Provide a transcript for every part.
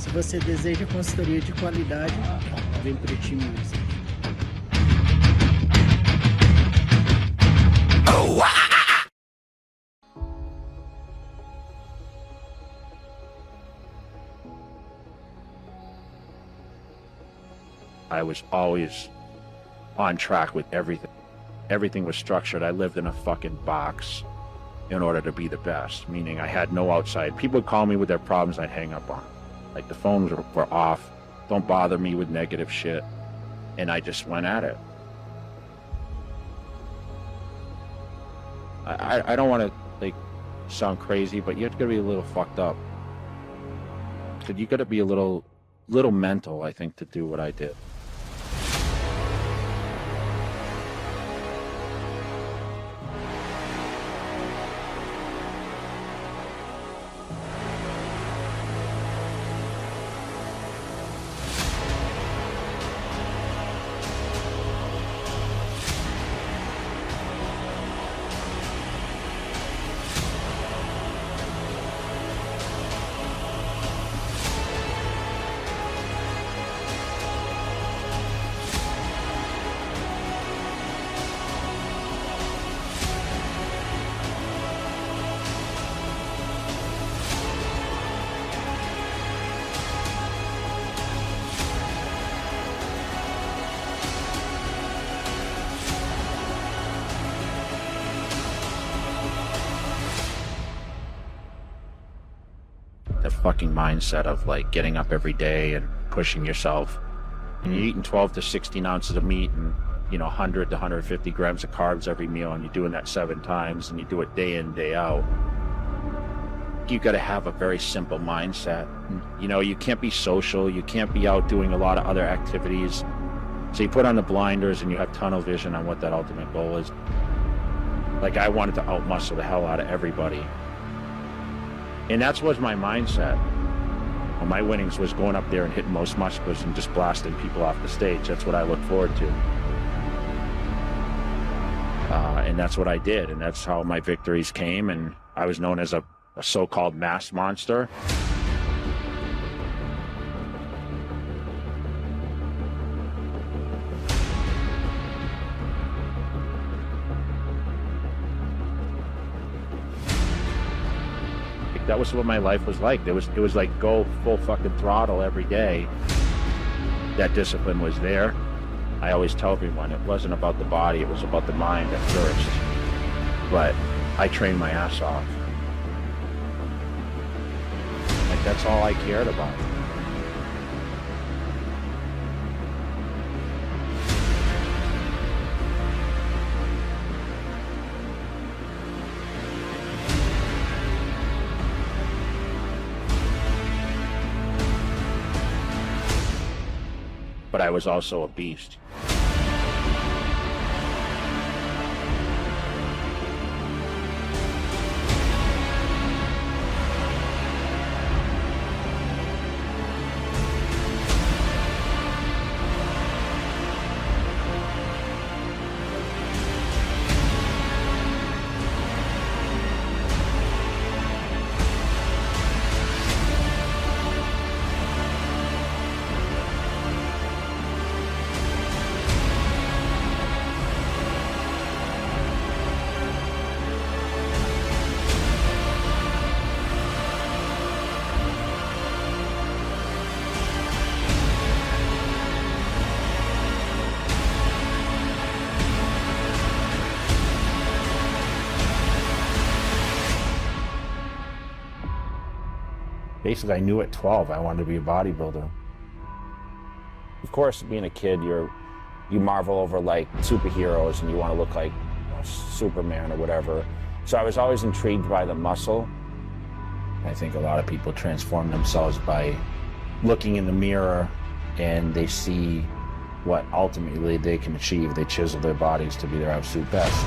Se você deseja consultoria de qualidade, vem pro time Music. I was always on track with everything. Everything was structured. I lived in a fucking box in order to be the best, meaning I had no outside. People would call me with their problems, I'd hang up on. Like the phones were off. Don't bother me with negative shit. And I just went at it. I don't want to like sound crazy, but you have to be a little fucked up. So you got to be a little mental, I think, to do what I did. The fucking mindset of like getting up every day and pushing yourself, and you're eating 12 to 16 ounces of meat and 100 to 150 grams of carbs every meal, and you're doing that 7 times, and you do it day in, day out. You got to have a very simple mindset. You can't be social, you can't be out doing a lot of other activities, so you put on the blinders and you have tunnel vision on what that ultimate goal is. Like I wanted to outmuscle the hell out of everybody. And that was my mindset. Well, my winnings was going up there and hitting most musculars and just blasting people off the stage. That's what I look forward to. And that's what I did. And that's how my victories came. And I was known as a so-called mass monster. That was what my life was like. It was like go full fucking throttle every day. That discipline was there. I always tell everyone it wasn't about the body, it was about the mind at first. But I trained my ass off. Like that's all I cared about. But I was also a beast. Basically, I knew at 12 I wanted to be a bodybuilder. Of course, being a kid, you marvel over like superheroes and you want to look like Superman or whatever. So I was always intrigued by the muscle. I think a lot of people transform themselves by looking in the mirror and they see what ultimately they can achieve. They chisel their bodies to be their absolute best.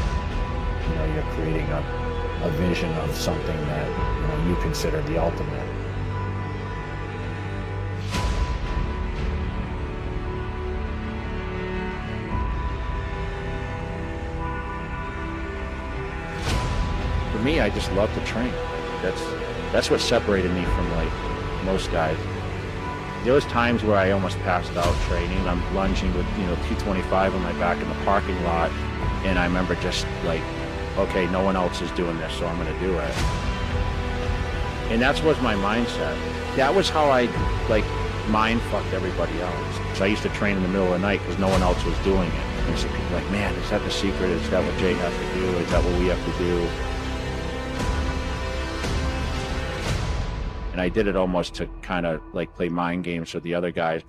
You're creating a vision of something that you consider the ultimate. For me, I just love to train. That's what separated me from like most guys. There was times where I almost passed out training. I'm lunging with, 225 on my back in the parking lot. And I remember just like, okay, no one else is doing this, so I'm going to do it. And that was my mindset. That was how I mind fucked everybody else. So I used to train in the middle of the night because no one else was doing it. And so people were like, man, is that the secret? Is that what Jay has to do? Is that what we have to do? And I did it almost to kind of play mind games with the other guys.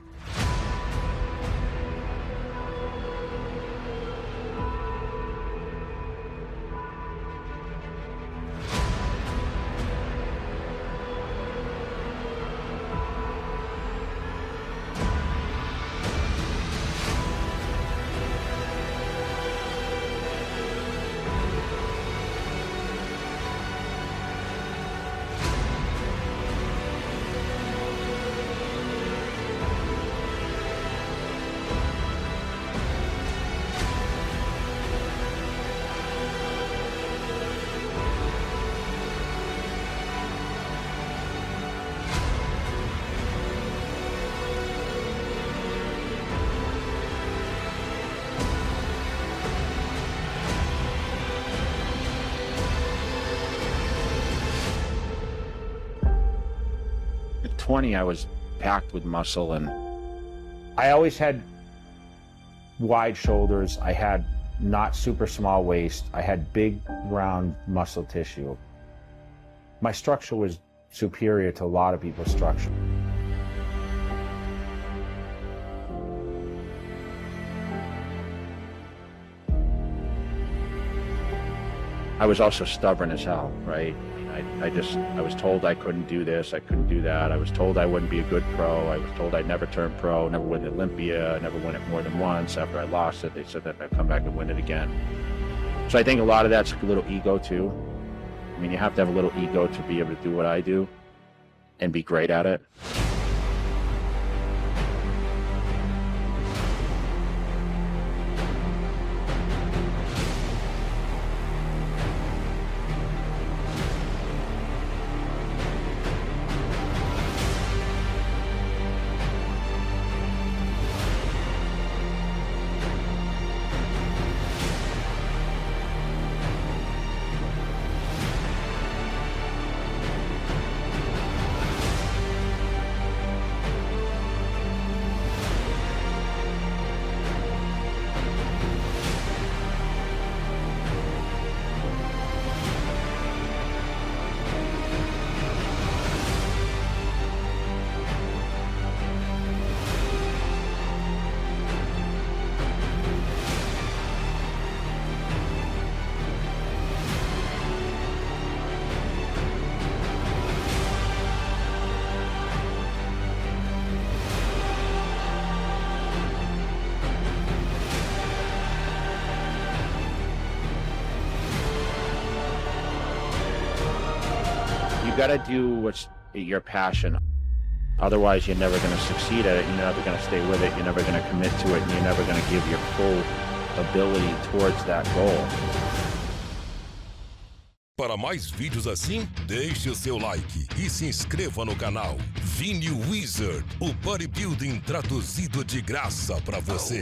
At 20, I was packed with muscle, and I always had wide shoulders. I had not super small waist. I had big, round muscle tissue. My structure was superior to a lot of people's structure. I was also stubborn as hell, right? I was told I couldn't do this, I couldn't do that. I was told I wouldn't be a good pro. I was told I'd never turn pro, never win the Olympia, never win it more than once. After I lost it, they said that I'd come back and win it again. So I think a lot of that's a little ego too. I mean, you have to have a little ego to be able to do what I do and be great at it. You gotta do what's your passion. Otherwise, you're never gonna succeed at it. You're never gonna stay with it. You're never gonna commit to it. And you're never gonna give your full ability towards that goal. Para mais vídeos assim, deixe o seu like e se inscreva no canal VINI Wizard, o bodybuilding traduzido de graça para você.